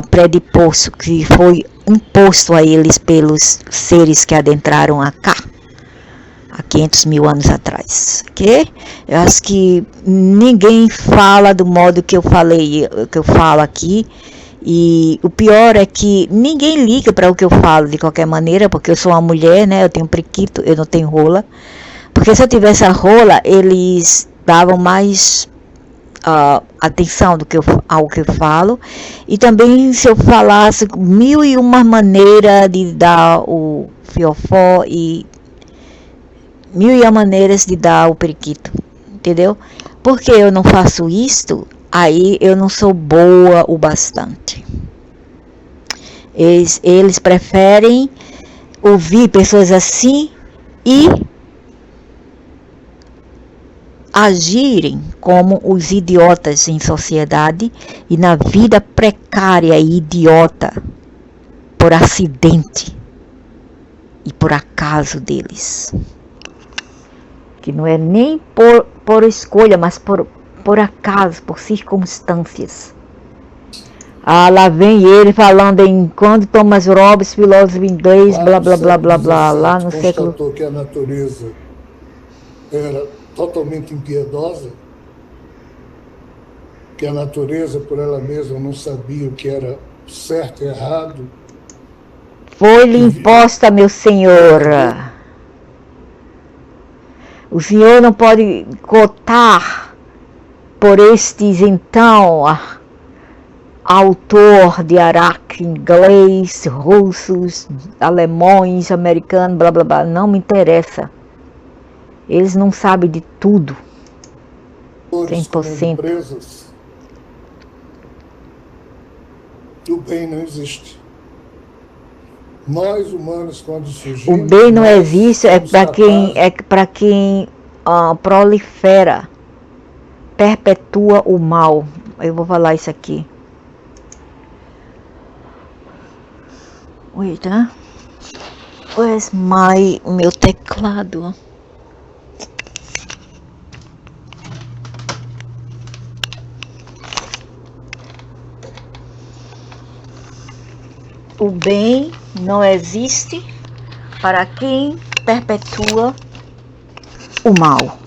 S1: predisposto, que foi imposto a eles pelos seres que adentraram cá há 500 mil anos atrás, ok? Eu acho que ninguém fala do modo que eu falo aqui, e o pior é que ninguém liga para o que eu falo de qualquer maneira, porque eu sou uma mulher, né? Eu tenho priquito, eu não tenho rola, porque se eu tivesse a rola, eles davam mais atenção ao que eu falo. E também, se eu falasse 1001 maneiras de dar o fiofó e 1001 maneiras de dar o periquito, entendeu? Porque eu não faço isto, aí eu não sou boa o bastante. Eles preferem ouvir pessoas assim e agirem como os idiotas em sociedade e na vida precária e idiota por acidente e por acaso deles. Que não é nem por escolha, mas por acaso, por circunstâncias. Lá vem ele falando em quando Thomas Hobbes, filósofo inglês, blá blá blá blá blá, lá no século...
S2: Constatou que a natureza era totalmente impiedosa, que a natureza por ela mesma não sabia o que era certo e errado.
S1: Foi-lhe imposta, meu senhor. O senhor não pode cotar por estes, então, autor de Araque, inglês, russos, alemães, americanos, blá blá blá. Não me interessa. Eles não sabem de tudo. 100%.
S2: Empresas, o bem não existe. Nós humanos, quando surgimos,
S1: o bem não existe, é para quem prolifera, perpetua o mal. Eu vou falar isso aqui. Wait, né? Where's meu teclado? O bem não existe para quem perpetua o mal.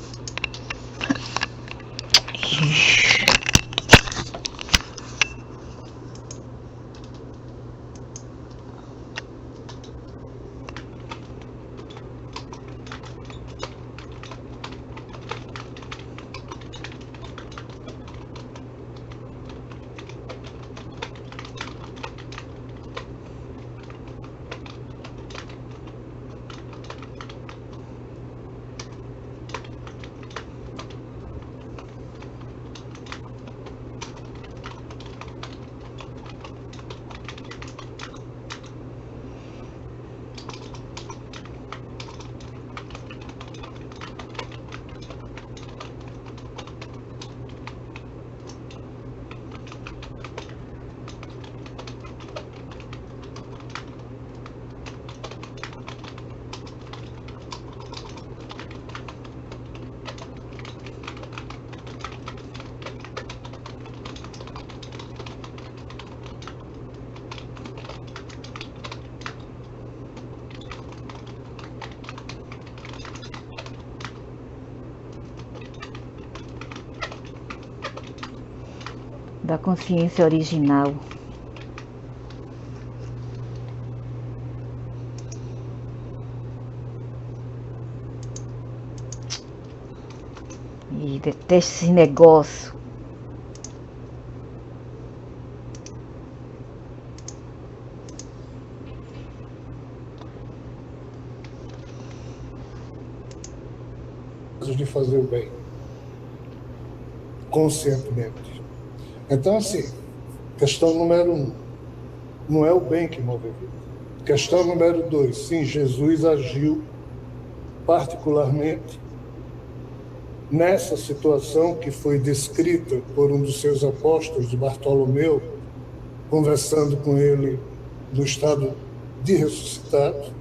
S1: Da consciência original. E detesto esse negócio.
S2: De fazer o bem conscientemente. Então, assim, questão número 1, não é o bem que move a vida. Questão número 2, sim, Jesus agiu particularmente nessa situação que foi descrita por um dos seus apóstolos, Bartolomeu, conversando com ele no estado de ressuscitado,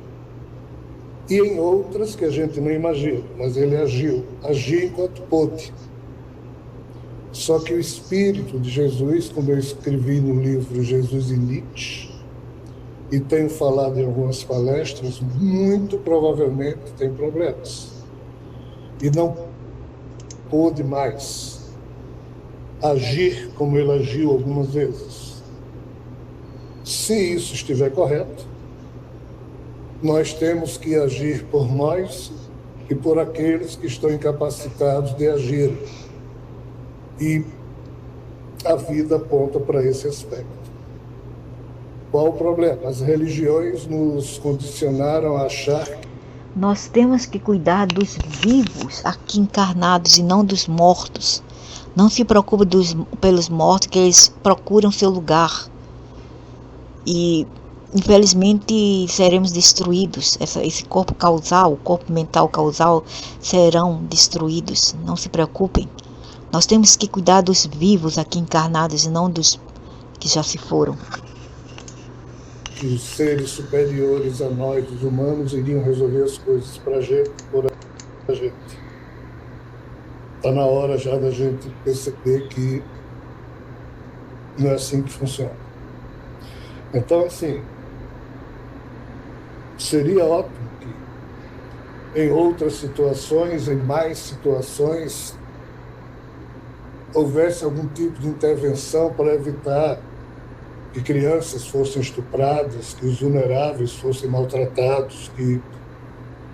S2: e em outras que a gente não imagina, mas ele agiu enquanto pôde. Só que o Espírito de Jesus, como eu escrevi no livro Jesus e Nietzsche, e tenho falado em algumas palestras, muito provavelmente tem problemas. E não pôde mais agir como ele agiu algumas vezes. Se isso estiver correto, nós temos que agir por nós e por aqueles que estão incapacitados de agir. E a vida aponta para esse aspecto. Qual o problema? As religiões nos condicionaram a achar...
S1: Nós temos que cuidar dos vivos aqui encarnados e não dos mortos. Não se preocupe pelos mortos, que eles procuram seu lugar. E, infelizmente, seremos destruídos. Esse corpo causal, o corpo mental causal, serão destruídos. Não se preocupem. Nós temos que cuidar dos vivos aqui encarnados e não dos que já se foram.
S2: Que os seres superiores a nós, os humanos, iriam resolver as coisas para a gente, por a gente. Está na hora já da gente perceber que não é assim que funciona. Então, assim, seria ótimo que em outras situações, em mais situações, houvesse algum tipo de intervenção para evitar que crianças fossem estupradas, que os vulneráveis fossem maltratados, que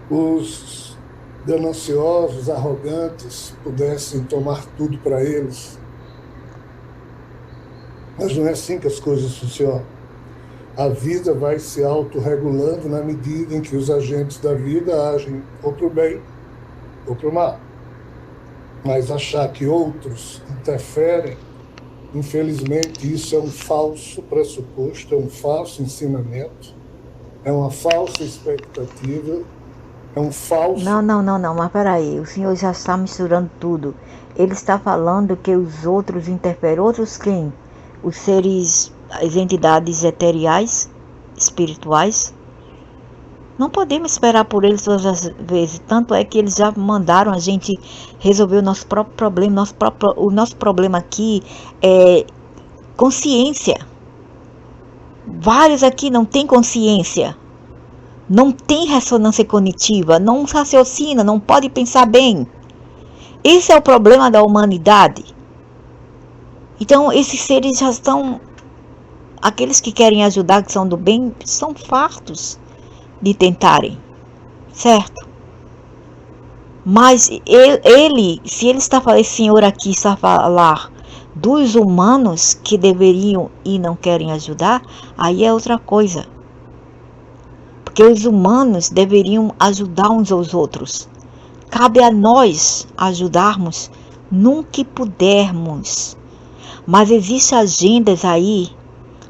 S2: os gananciosos, arrogantes, pudessem tomar tudo para eles. Mas não é assim que as coisas funcionam. A vida vai se autorregulando na medida em que os agentes da vida agem ou para o bem ou para o mal. Mas achar que outros interferem, infelizmente, isso é um falso pressuposto, é um falso ensinamento, é uma falsa expectativa, é um falso...
S1: Não, mas peraí, o senhor já está misturando tudo. Ele está falando que os outros interferem. Outros quem? Os seres, as entidades eteriais, espirituais? Não podemos esperar por eles todas as vezes. Tanto é que eles já mandaram a gente resolver o nosso próprio problema. O nosso problema aqui é consciência. Vários aqui não têm consciência. Não tem ressonância cognitiva. Não raciocina, não pode pensar bem. Esse é o problema da humanidade. Então, esses seres já estão... Aqueles que querem ajudar, que são do bem, são fartos de tentarem, certo? Mas ele, se ele está falando, esse senhor aqui está a falar dos humanos que deveriam e não querem ajudar, aí é outra coisa. Porque os humanos deveriam ajudar uns aos outros. Cabe a nós ajudarmos no que pudermos. Mas existem agendas aí,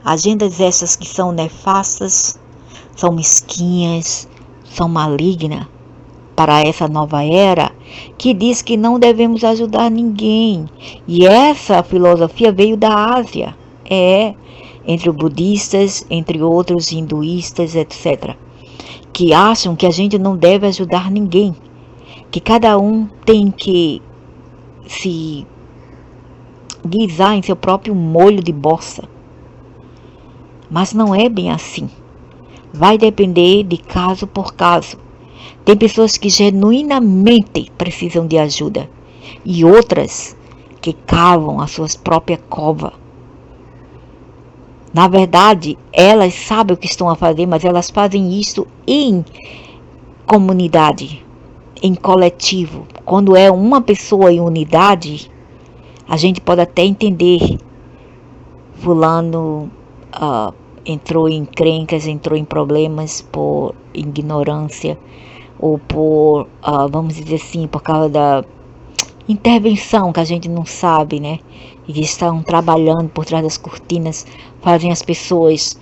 S1: agendas essas que são nefastas, são mesquinhas, são malignas para essa nova era, que diz que não devemos ajudar ninguém. E essa filosofia veio da Ásia, entre os budistas, entre outros hinduístas, etc., que acham que a gente não deve ajudar ninguém, que cada um tem que se guisar em seu próprio molho de bossa. Mas não é bem assim. Vai depender de caso por caso. Tem pessoas que genuinamente precisam de ajuda e outras que cavam as suas próprias covas. Na verdade, elas sabem o que estão a fazer, mas elas fazem isso em comunidade, em coletivo. Quando é uma pessoa em unidade, a gente pode até entender. Fulano entrou em encrencas, entrou em problemas por ignorância ou por, vamos dizer assim, por causa da intervenção que a gente não sabe, né? E estão trabalhando por trás das cortinas, fazem as pessoas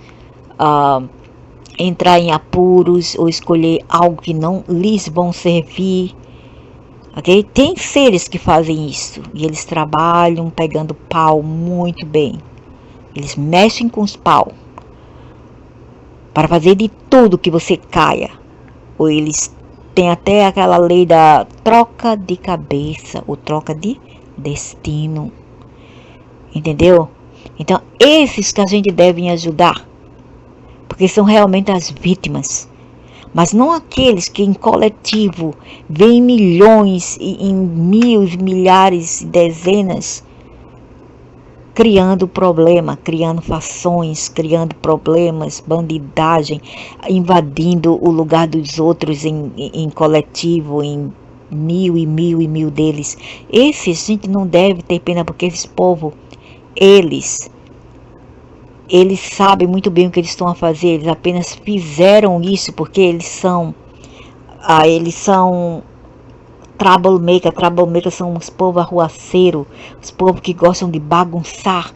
S1: entrar em apuros ou escolher algo que não lhes vão servir. Okay? Tem seres que fazem isso e eles trabalham pegando pau muito bem. Eles mexem com os pau para fazer de tudo que você caia. Ou eles têm até aquela lei da troca de cabeça, ou troca de destino. Entendeu? Então, esses que a gente deve ajudar, porque são realmente as vítimas. Mas não aqueles que em coletivo vêm milhões, em mil, milhares, dezenas, criando problema, criando fações, criando problemas, bandidagem, invadindo o lugar dos outros em coletivo, em mil deles. Esses a gente não deve ter pena, porque esse povo, eles sabem muito bem o que eles estão a fazer. Eles apenas fizeram isso porque eles são troublemaker são os povos arruaceiros, os povos que gostam de bagunçar.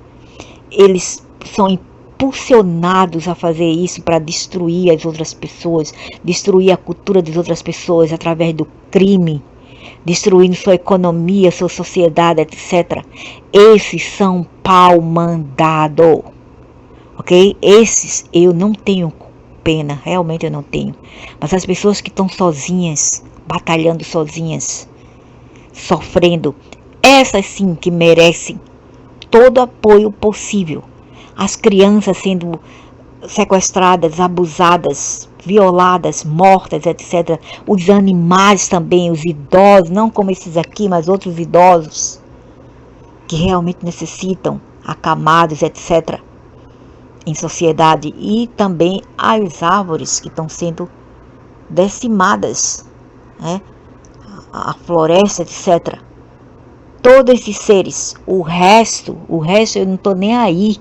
S1: Eles são impulsionados a fazer isso para destruir as outras pessoas, destruir a cultura das outras pessoas através do crime, destruindo sua economia, sua sociedade, etc. Esses são pau mandado, ok? Esses eu não tenho pena, realmente eu não tenho. Mas as pessoas que estão sozinhas, batalhando sozinhas, sofrendo, essas sim que merecem todo apoio possível. As crianças sendo sequestradas, abusadas, violadas, mortas, etc. Os animais também, os idosos, não como esses aqui, mas outros idosos que realmente necessitam, acamados, etc. em sociedade. E também as árvores que estão sendo decimadas, né? A floresta, etc. Todos esses seres, o resto eu não estou nem aí,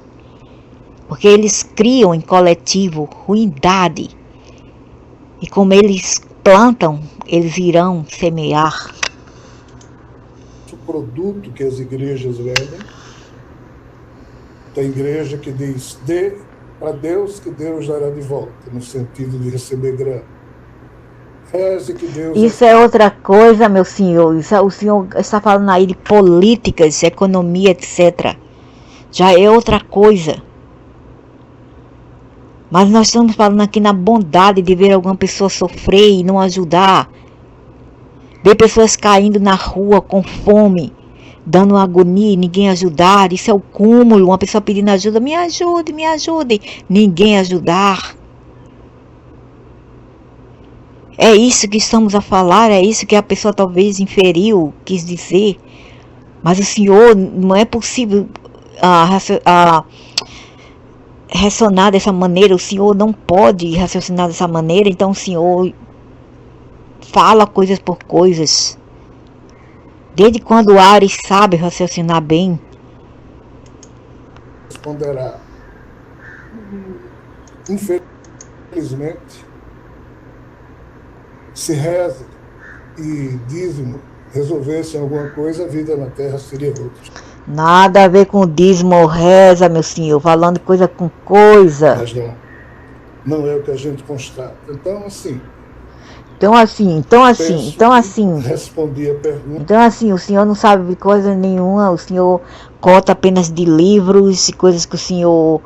S1: porque eles criam em coletivo ruindade, e como eles plantam, eles irão semear.
S2: O produto que as igrejas vendem, tem igreja que diz: dê a Deus que Deus dará de volta, no sentido de receber grana. Que Deus
S1: Isso é outra coisa, meu senhor. O senhor está falando aí de políticas, economia, etc. Já é outra coisa. Mas nós estamos falando aqui na bondade de ver alguma pessoa sofrer e não ajudar. Ver pessoas caindo na rua com fome, dando agonia e ninguém ajudar. Isso é o cúmulo. Uma pessoa pedindo ajuda: me ajude, me ajude. Ninguém ajudar. É isso que estamos a falar, é isso que a pessoa talvez inferiu, quis dizer. Mas o senhor, não é possível raciocinar dessa maneira. O senhor não pode raciocinar dessa maneira. Então o senhor fala coisas por coisas. Desde quando o Ares sabe raciocinar bem?
S2: Responderá: infelizmente, se reza e dízimo resolvessem alguma coisa, a vida na Terra seria outra.
S1: Nada a ver com dízimo ou reza, meu senhor. Falando coisa com coisa.
S2: Mas não é o que a gente constata. Então assim.
S1: Respondi a pergunta. Então assim, o senhor não sabe de coisa nenhuma. O senhor cota apenas de livros e coisas que o senhor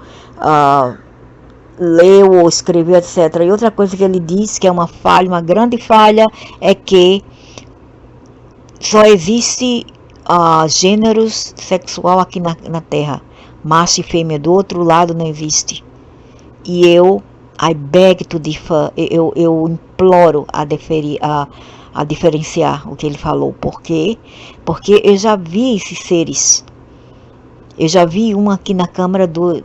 S1: leu ou escreveu, etc. E outra coisa que ele diz que é uma falha, uma grande falha, é que só existe gêneros sexual aqui na Terra, macho e fêmea. Do outro lado não existe. E I beg to differ, eu imploro a diferenciar o que ele falou. Por quê? Porque eu já vi esses seres. Eu já vi uma aqui na câmara 2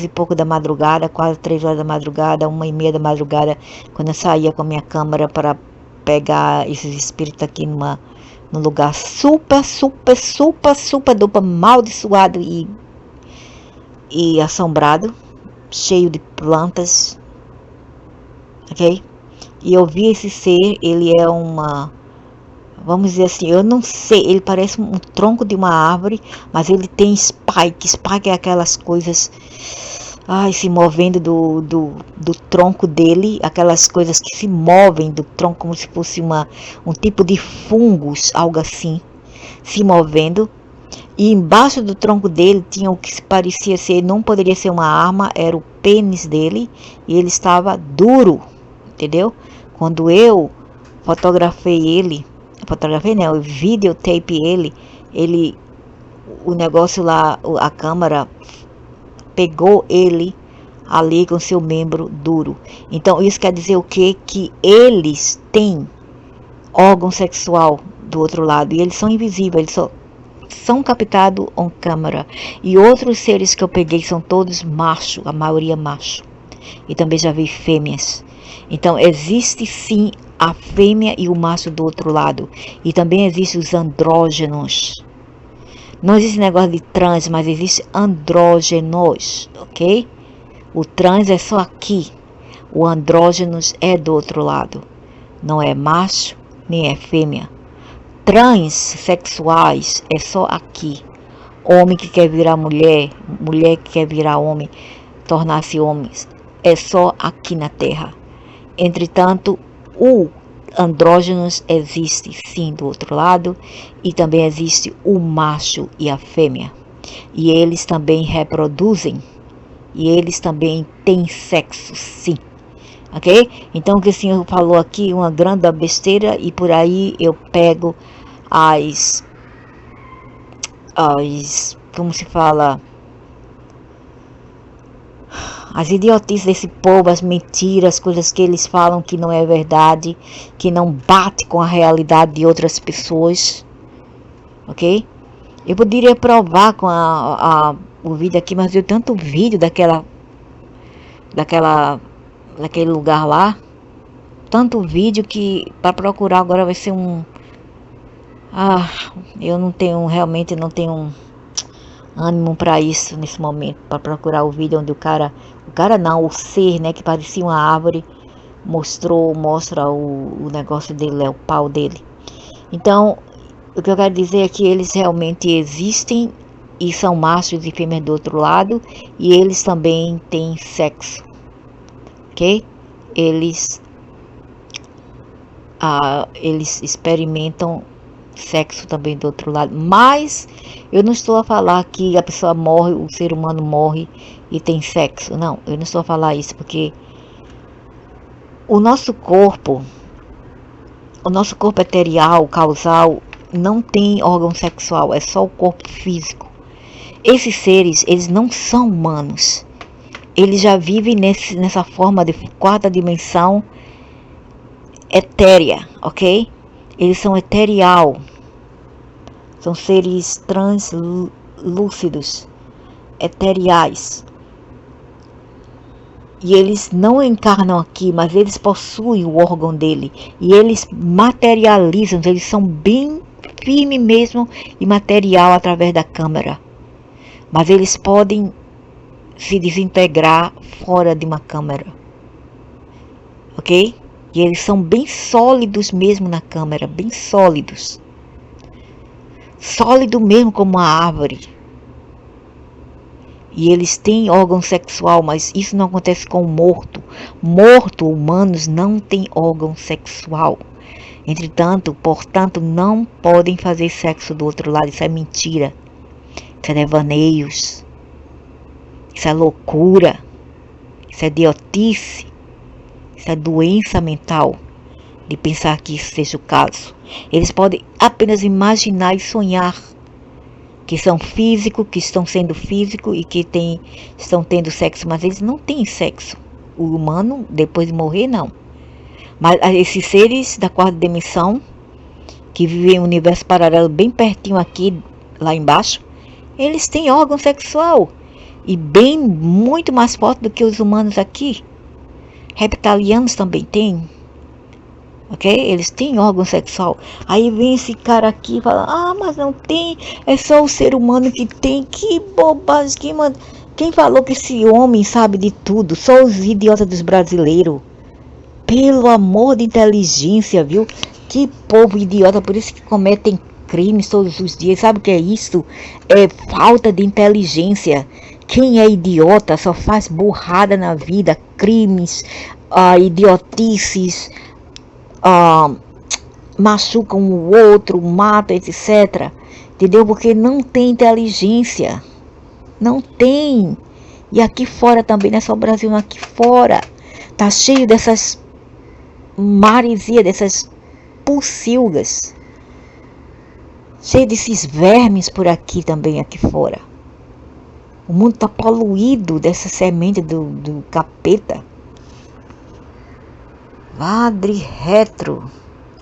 S1: e pouco da madrugada, quase 3 horas da madrugada, 1:30 da madrugada, quando eu saía com a minha câmera para pegar esses espíritos aqui num lugar super duper amaldiçoado e assombrado, cheio de plantas, ok? E eu vi esse ser. Ele é vamos dizer assim, eu não sei, ele parece um tronco de uma árvore, mas ele tem spike é aquelas coisas se movendo do tronco dele, aquelas coisas que se movem do tronco como se fosse um tipo de fungos, algo assim, se movendo. E embaixo do tronco dele tinha o que se parecia ser, não poderia ser uma arma, era o pênis dele, e ele estava duro, entendeu? Quando eu eu videotape ele, o negócio lá, a câmera pegou ele ali com seu membro duro. Então isso quer dizer o quê? Que eles têm órgão sexual do outro lado, e eles são invisíveis, eles só são captados on câmera. E outros seres que eu peguei são todos macho, a maioria macho. E também já vi fêmeas. Então existe sim a fêmea e o macho do outro lado. E também existem os andrógenos. Não existe negócio de trans, mas existe andrógenos, ok? O trans é só aqui. O andrógenos é do outro lado. Não é macho, nem é fêmea. Transsexuais é só aqui. Homem que quer virar mulher, mulher que quer virar homem, tornar-se homens, é só aqui na Terra. Entretanto, o andrógenos existe sim do outro lado, e também existe o macho e a fêmea. E eles também reproduzem, e eles também têm sexo, sim. Ok? Então o que o senhor falou aqui, uma grande besteira, e por aí eu pego como se fala, As idiotices desse povo, as mentiras, as coisas que eles falam que não é verdade, que não bate com a realidade de outras pessoas, ok? Eu poderia provar com o vídeo aqui, mas eu tanto vídeo daquele lugar lá, tanto vídeo que para procurar agora vai ser eu realmente não tenho ânimo para isso nesse momento, para procurar o vídeo onde o ser, né, que parecia uma árvore, mostra o negócio dele, o pau dele. Então, o que eu quero dizer é que eles realmente existem e são machos e fêmeas do outro lado, e eles também têm sexo, ok? Eles experimentam sexo também do outro lado, mas eu não estou a falar que a pessoa morre, o ser humano morre e tem sexo, não, eu não estou a falar isso, porque o nosso corpo eterial, causal, não tem órgão sexual, é só o corpo físico. Esses seres, eles não são humanos, eles já vivem nessa forma de quarta dimensão etérea, ok? Eles são eterial, são seres translúcidos, eteriais. E eles não encarnam aqui, mas eles possuem o órgão dele. E eles materializam, eles são bem firmes mesmo e material através da câmera. Mas eles podem se desintegrar fora de uma câmera, ok? E eles são bem sólidos mesmo na câmera, bem sólidos. Sólido mesmo como uma árvore. E eles têm órgão sexual, mas isso não acontece com o morto. Morto, humanos, não têm órgão sexual. Portanto, não podem fazer sexo do outro lado. Isso é mentira. Isso é devaneios. Isso é loucura. Isso é idiotice. Isso é doença mental de pensar que isso seja o caso. Eles podem apenas imaginar e sonhar que são físicos, que estão sendo físicos e que estão tendo sexo, mas eles não têm sexo. O humano, depois de morrer, não. Mas esses seres da quarta dimensão, que vivem em um universo paralelo bem pertinho aqui, lá embaixo, eles têm órgão sexual. E muito mais forte do que os humanos aqui. Reptilianos também têm. Ok? Eles têm órgão sexual. Aí vem esse cara aqui e fala: mas não tem, é só o ser humano que tem. Que bobagem, quem falou que esse homem sabe de tudo? Só os idiotas dos brasileiros. Pelo amor de inteligência, viu? Que povo idiota, por isso que cometem crimes todos os dias. Sabe o que é isso? É falta de inteligência. Quem é idiota só faz burrada na vida, crimes, idiotices, machucam o outro, matam, etc. Entendeu? Porque não tem inteligência. Não tem. E aqui fora também, não é só o Brasil, aqui fora. Tá cheio dessas maresias, dessas pocilgas. Cheio desses vermes por aqui também, aqui fora. O mundo tá poluído dessa semente do capeta. Padre Retro.